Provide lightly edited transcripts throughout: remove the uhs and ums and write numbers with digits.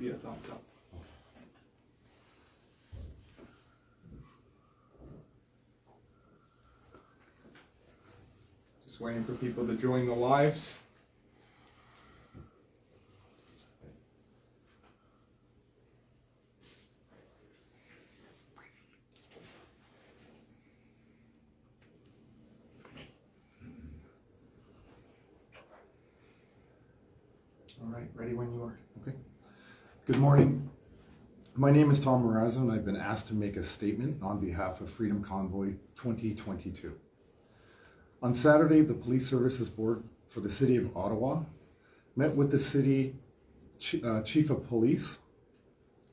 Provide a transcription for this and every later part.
be a thumbs up. Just waiting for people to join the lives. All right, ready when you are. Okay. Good morning. My name is Tom Morazzo, and I've been asked to make a statement on behalf of Freedom Convoy 2022. On Saturday, the Police Services Board for the City of Ottawa met with the City Chief of Police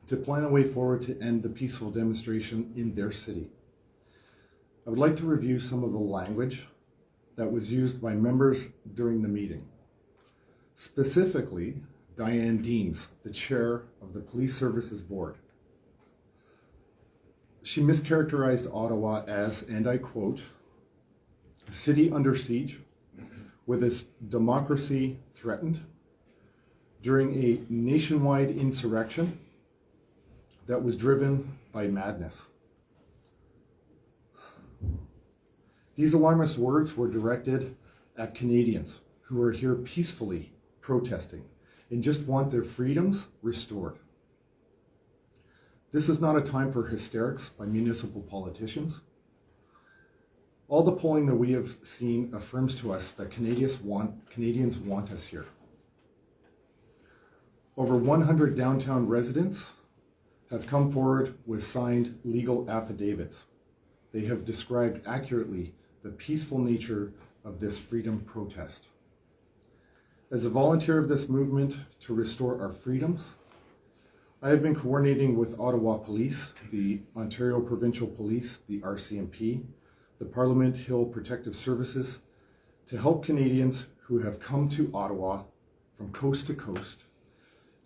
to plan a way forward to end the peaceful demonstration in their city. I would like to review some of the language that was used by members during the meeting. Specifically, Diane Deans, the chair of the Police Services Board. She mischaracterized Ottawa as, and I quote, a city under siege with its democracy threatened during a nationwide insurrection that was driven by madness. These alarmist words were directed at Canadians who are here peacefully protesting and just want their freedoms restored. This is not a time for hysterics by municipal politicians. All the polling that we have seen affirms to us that Canadians want us here. Over 100 downtown residents have come forward with signed legal affidavits. They have described accurately the peaceful nature of this freedom protest. As a volunteer of this movement to restore our freedoms, I have been coordinating with Ottawa Police, the Ontario Provincial Police, the RCMP, the Parliament Hill Protective Services, to help Canadians who have come to Ottawa from coast to coast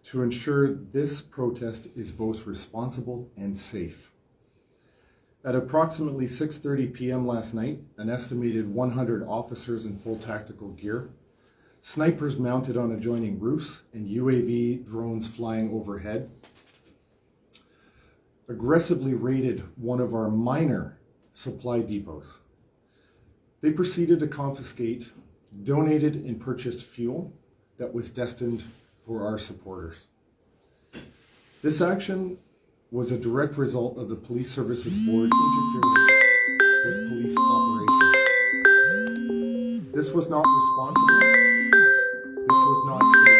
to ensure this protest is both responsible and safe. At approximately 6:30 p.m. last night, an estimated 100 officers in full tactical gear, snipers mounted on adjoining roofs, and UAV drones flying overhead aggressively raided one of our minor supply depots. They proceeded to confiscate donated and purchased fuel that was destined for our supporters. This action was a direct result of the Police Services Board interfering with police operations. This was not responsible. This was not safe.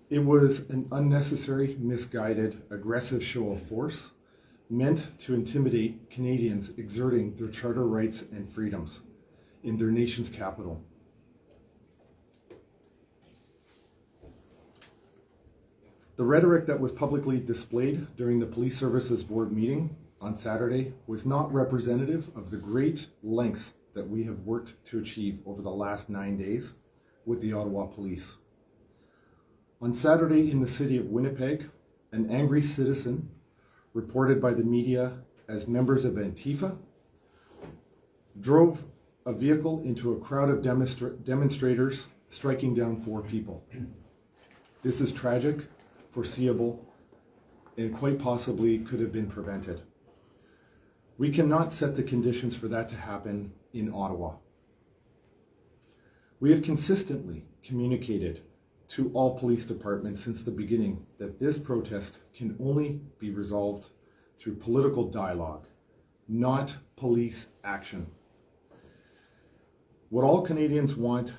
It was an unnecessary, misguided, aggressive show of force meant to intimidate Canadians exerting their charter rights and freedoms in their nation's capital. The rhetoric that was publicly displayed during the Police Services Board meeting on Saturday was not representative of the great lengths that we have worked to achieve over the last 9 days with the Ottawa Police. On Saturday in the city of Winnipeg, an angry citizen, reported by the media as members of Antifa, drove a vehicle into a crowd of demonstrators, striking down 4 people. This is tragic, foreseeable, and quite possibly could have been prevented. We cannot set the conditions for that to happen in Ottawa. We have consistently communicated to all police departments since the beginning that this protest can only be resolved through political dialogue, not police action. What all Canadians want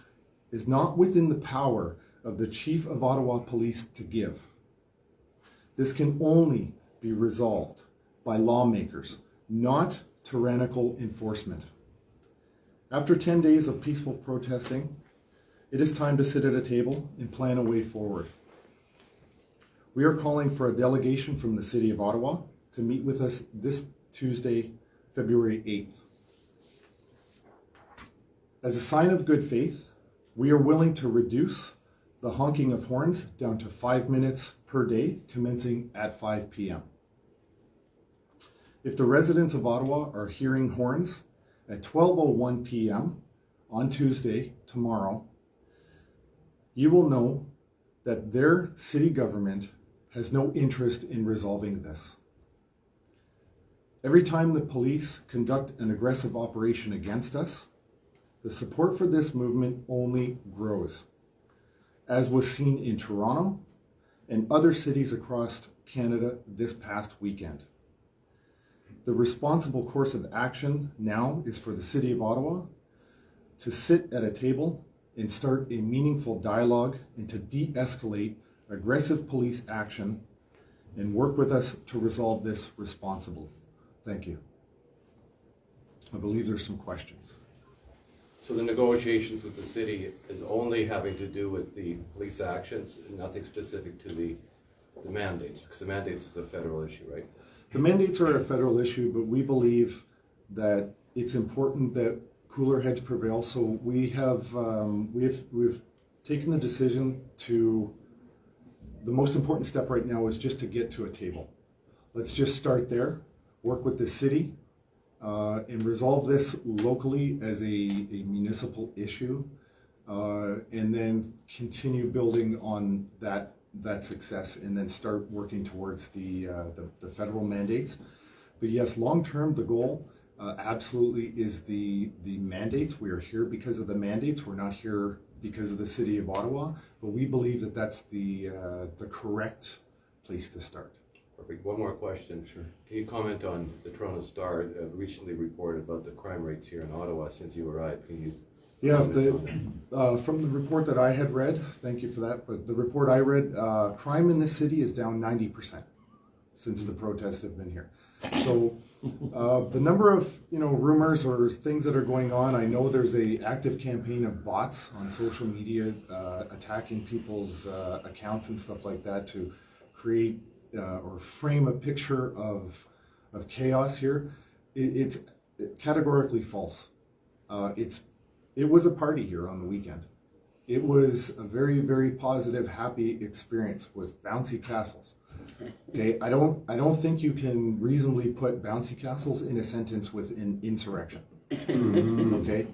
is not within the power of the Chief of Ottawa Police to give. This can only be resolved by lawmakers, not tyrannical enforcement. After 10 days of peaceful protesting, it is time to sit at a table and plan a way forward. We are calling for a delegation from the City of Ottawa to meet with us this Tuesday, February 8th. As a sign of good faith, we are willing to reduce the honking of horns down to 5 minutes per day, commencing at 5 p.m. If the residents of Ottawa are hearing horns at 12:01 p.m. on Tuesday, tomorrow, you will know that their city government has no interest in resolving this. Every time the police conduct an aggressive operation against us, the support for this movement only grows, as was seen in Toronto and other cities across Canada this past weekend. The responsible course of action now is for the City of Ottawa to sit at a table and start a meaningful dialogue and to de-escalate aggressive police action and work with us to resolve this responsibly. Thank you. I believe there's some questions. So the negotiations with the city is only having to do with the police actions, and nothing specific to the mandates, because the mandates is a federal issue, right? The mandates are a federal issue, but we believe that it's important that cooler heads prevail. So we've taken the decision to, the most important step right now is just to get to a table. Let's just start there, work with the city, and resolve this locally as a municipal issue, and then continue building on that success, and then start working towards the federal mandates. But yes, long term, the goal absolutely is the mandates. We are here because of the mandates. We're not here because of the City of Ottawa, but we believe that that's the correct place to start. Perfect. One more question. Sure. Can you comment on the Toronto Star recently reported about the crime rates here in Ottawa since you arrived? Can you? Yeah, from the report that I had read, thank you for that, but the report I read, crime in this city is down 90% since the protests have been here. So the number of rumors or things that are going on, I know there's a active campaign of bots on social media attacking people's accounts and stuff like that to create or frame a picture of chaos here. It's categorically false. It was a party here on the weekend. It was a very, very positive, happy experience with bouncy castles. Okay, I don't think you can reasonably put bouncy castles in a sentence with an insurrection. Okay,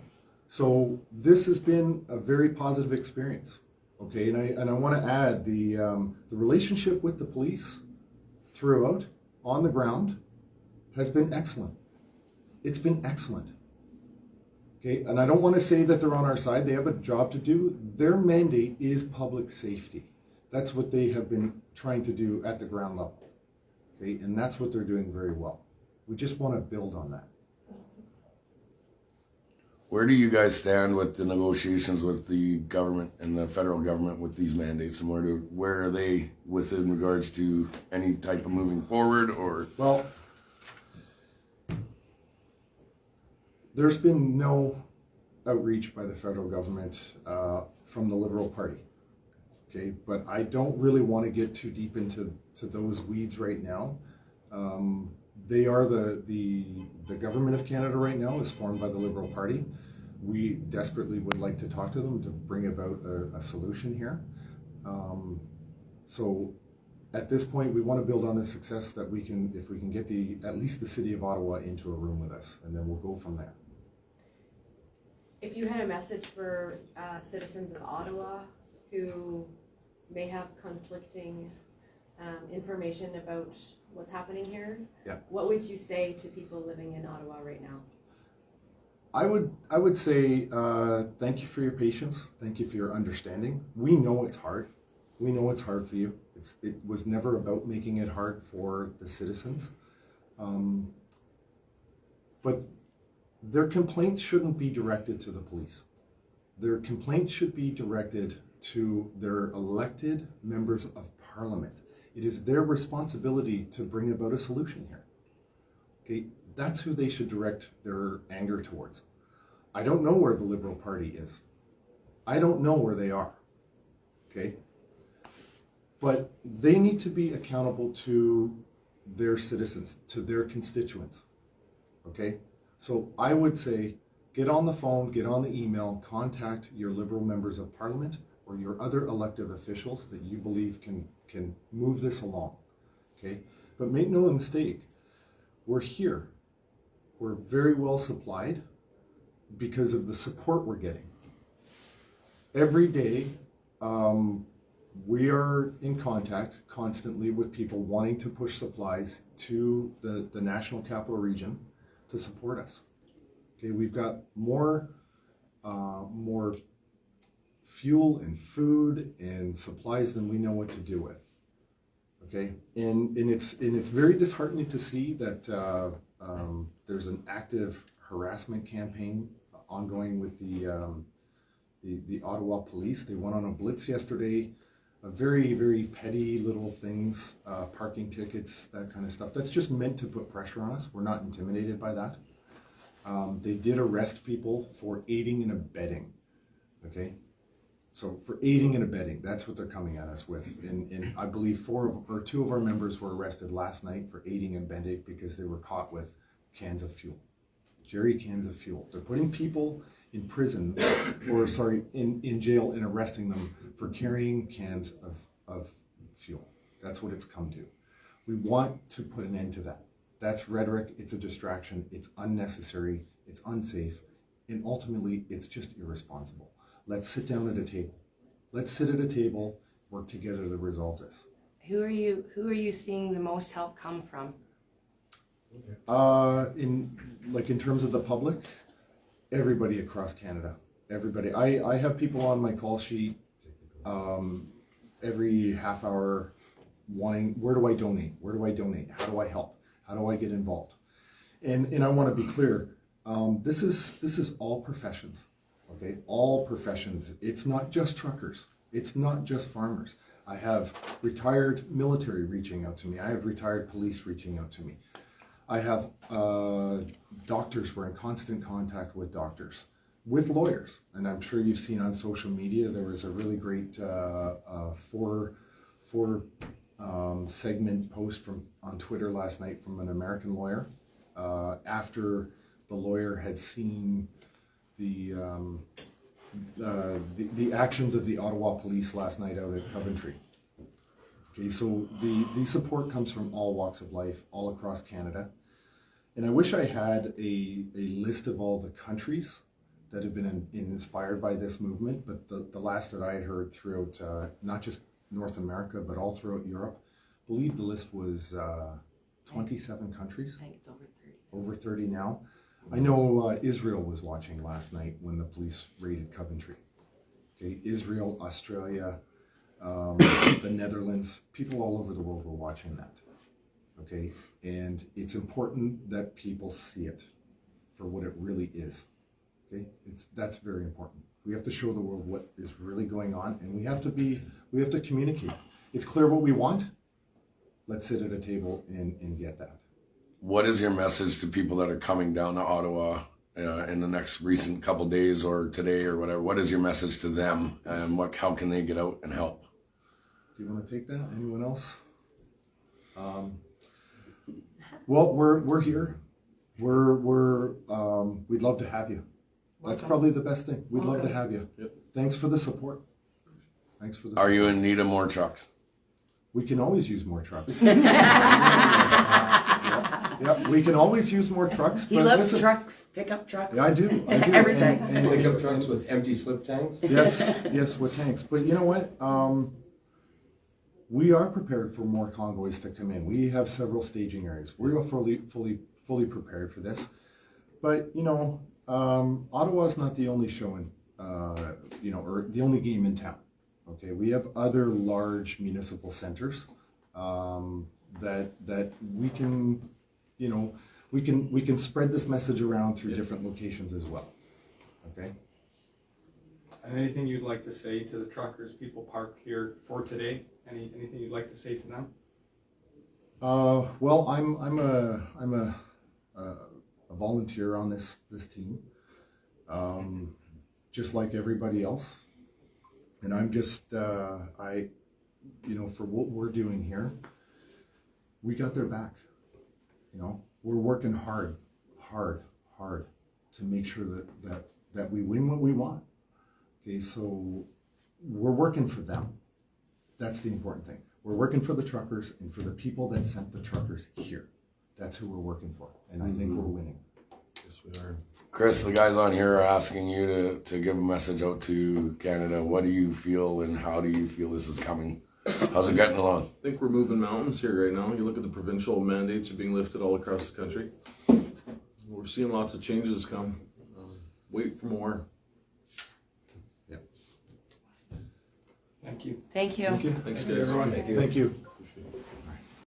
so this has been a very positive experience. Okay, and I want to add the relationship with the police throughout on the ground has been excellent. It's been excellent. Okay, and I don't want to say that they're on our side. They have a job to do. Their mandate is public safety. That's what they have been trying to do at the ground level. Okay, and that's what they're doing very well. We just want to build on that. Where do you guys stand with the negotiations with the government and the federal government with these mandates, and where are they in regards to any type of moving forward? Or well, there's been no outreach by the federal government from the Liberal Party. Okay, but I don't really want to get too deep into those weeds right now. They are the government of Canada right now is formed by the Liberal Party. We desperately would like to talk to them to bring about a solution here. So at this point, we want to build on the success that we can, if we can get at least the City of Ottawa into a room with us, and then we'll go from there. If you had a message for citizens of Ottawa who may have conflicting information about what's happening here, yeah, what would you say to people living in Ottawa right now? I would say thank you for your patience. Thank you for your understanding. We know it's hard. We know it's hard for you. It was never about making it hard for the citizens. But their complaints shouldn't be directed to the police. Their complaints should be directed to their elected members of parliament. It is their responsibility to bring about a solution here. Okay, that's who they should direct their anger towards. I don't know where the Liberal Party is. I don't know where they are. Okay? But they need to be accountable to their citizens, to their constituents. Okay? So I would say, get on the phone, get on the email, contact your Liberal members of Parliament, or your other elected officials that you believe can move this along, okay? But make no mistake, we're here. We're very well supplied because of the support we're getting. Every day, we are in contact constantly with people wanting to push supplies to the National Capital Region to support us. Okay, we've got more fuel and food and supplies than we know what to do with. Okay, and it's very disheartening to see that there's an active harassment campaign ongoing with the Ottawa police. They went on a blitz yesterday. Very, very petty little things, parking tickets, that kind of stuff. That's just meant to put pressure on us. We're not intimidated by that. They did arrest people for aiding and abetting, okay? So for aiding and abetting, that's what they're coming at us with. And I believe two of our members were arrested last night for aiding and abetting because they were caught with cans of fuel, jerry cans of fuel. They're putting people in prison, or sorry, in jail and arresting them for carrying cans of fuel. That's what it's come to. We want to put an end to that. That's rhetoric, it's a distraction, it's unnecessary, it's unsafe, and ultimately it's just irresponsible. Let's sit down at a table. Let's sit at a table, work together to resolve this. Who are you seeing the most help come from? In terms of the public, everybody across Canada. Everybody. I have people on my call sheet every half hour wanting, where do I donate? Where do I donate? How do I help? How do I get involved? And I want to be clear, this is all professions, okay? All professions. It's not just truckers. It's not just farmers. I have retired military reaching out to me. I have retired police reaching out to me. I have doctors. We're in constant contact with doctors, with lawyers. And I'm sure you've seen on social media, there was a really great four segment post on Twitter last night from an American lawyer after the lawyer had seen the actions of the Ottawa police last night out at Coventry. Okay, so the support comes from all walks of life, all across Canada. And I wish I had a list of all the countries that have been inspired by this movement, but the last that I had heard throughout, not just North America, but all throughout Europe, I believe the list was 27 countries. I think it's over 30. Over 30 now. I know Israel was watching last night when the police raided Coventry. Okay, Israel, Australia, the Netherlands, people all over the world were watching that. Okay, and it's important that people see it for what it really is. Okay, that's very important. We have to show the world what is really going on, and we have to communicate. It's clear what we want. Let's sit at a table and get that. What is your message to people that are coming down to Ottawa in the next recent couple days or today or whatever? What is your message to them, and how can they get out and help? Do you want to take that? Anyone else? Well, we're here. We'd love to have you. That's probably the best thing. We'd love to have you. Yep. Thanks for the support. Thanks for the Are support. you in need of more trucks? We can always use more trucks. Yeah, we can always use more trucks. He but loves listen, trucks, pickup trucks. Yeah, I do. Everything. And Pickup trucks with empty slip tanks? yes, with tanks. But you know what? We are prepared for more convoys to come in. We have several staging areas. We're fully prepared for this. But you know, Ottawa's not the only show in, or the only game in town. Okay, we have other large municipal centers that we can, we can spread this message around through different locations as well. Okay. And anything you'd like to say to the truckers, people parked here for today? Anything you'd like to say to them? Well, I'm a volunteer on this team, just like everybody else, and I'm just for what we're doing here, we got their back. We're working hard to make sure that we win what we want. Okay, so we're working for them. That's the important thing. We're working for the truckers and for the people that sent the truckers here. That's who we're working for, and I think we're winning. Yes, we are. Chris, the guys on here are asking you to give a message out to Canada. What do you feel and how do you feel this is coming? How's it getting along? I think we're moving mountains here right now. You look at the provincial mandates are being lifted all across the country. We're seeing lots of changes come. Wait for more. Thank you. Thank you. Thank you. Thanks, guys. everyone. Thank you. Thank you.